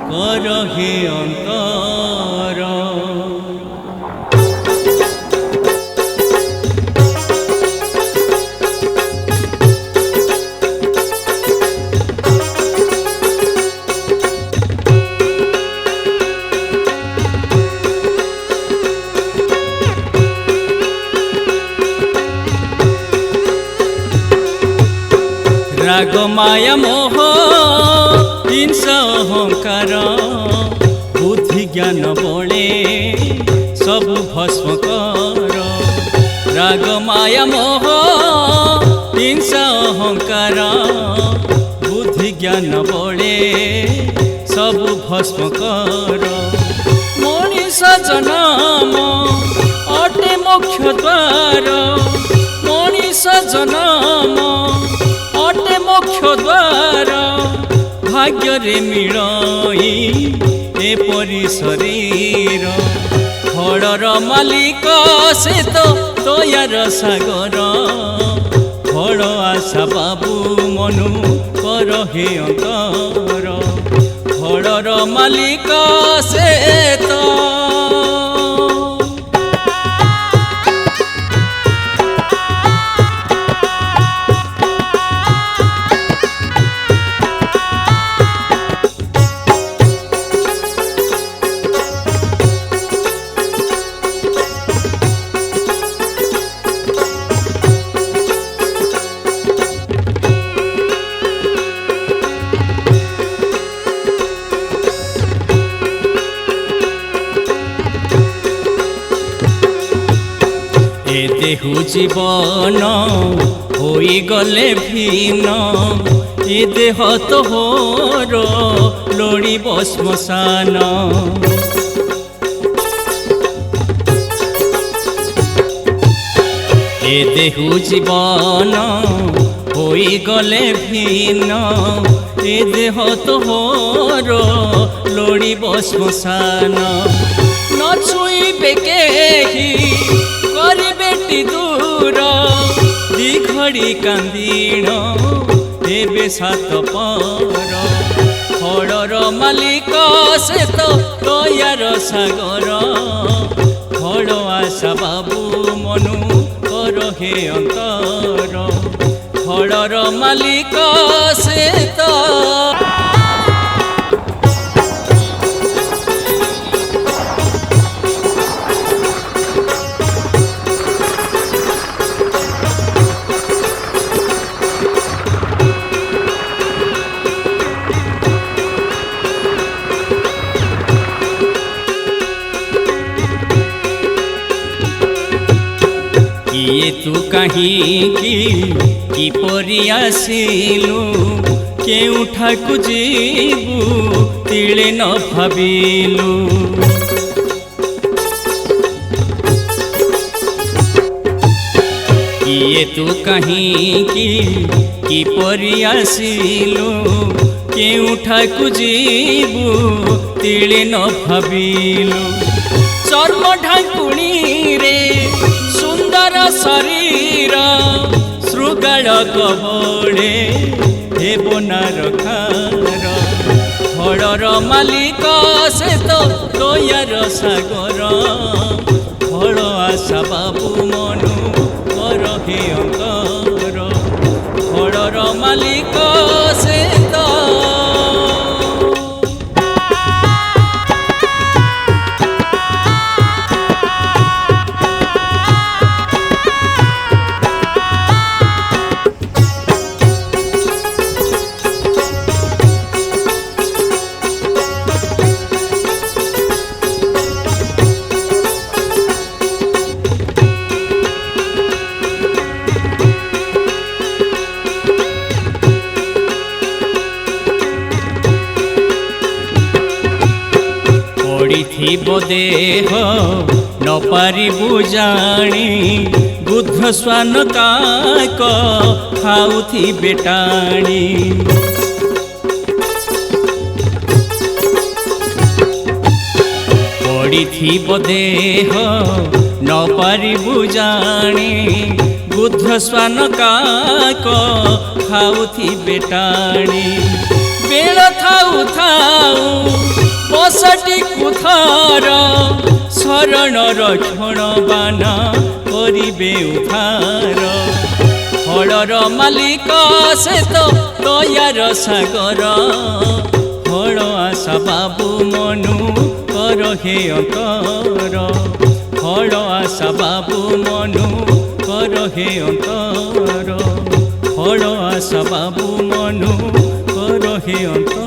कर हे अंतर। राग माया मोह हिंसा अहंकार बुद्धि ज्ञान बले सब भस्म कर। राग माया मोह हिंसा अहंकार बुद्धि ज्ञान बले सब भस्म कर। मनीष जन्म अटे मोक्ष द्वार। मनीष जन्म अटे मोक्ष द्वार। भाग्य रे मिलई एपरि शरीर। फलर मालिक से तो दयार सागर। फल आशा बाबू मनु कर हे अंतर। फलर मालिक से तो देहु जीवन होई गले भीन। ए देह तोहर लोड़ीब श्मशान। ए देहु जीवन होई गले भीन। ए देह तोहर लोड़ीब श्मशान। न छुईबे केही करी बेटी दूर। दी घड़ी कांदीण देवे सात पर। फलर मालिक से तो दयार सागर। फल आशा बाबू मनु कर हे अंतर। फलर मालिक से तो ये तू कहीं की परी आसिलु। केउठाकु जीवु तिले न भाविलु। ये तू कहीं की परी आसिलु। केउठाकु जीवु तिले न भाविलु। चर्म ढाकुणी रे सुंदर शरीर। श्रृगाल कबड़े देवनार खार। फलर मालिक से तो दयार सागर। फल आशा बाबू मनु कर हे अंतर। फलर मालिक से तो देह न पारिबु जानी। बुद्ध स्वान काक खाउथी बेटाणी। पड़िथिब देह न पारिबु जानी। बुद्ध स्वान काक खाउथी बेटाणी। बेल थाउ थाउ ଦଶଟି କୁଥର ଶରଣ ରକ୍ଷଣ ବାନା କରିବେ ଉଦ୍ଧାର। ଫଳର ମାଲିକ ସେ ତ ଦୟାର ସାଗର, ଫଳ ଆଶା ବାବୁ ମନୁ କର ହେ ଅନ୍ତର, ଫଳ ଆଶା ବାବୁ ମନୁ କର ହେ ଅନ୍ତର, ଫଳ ଆଶା ବାବୁ ମନୁ କର ହେ ଅନ୍ତର।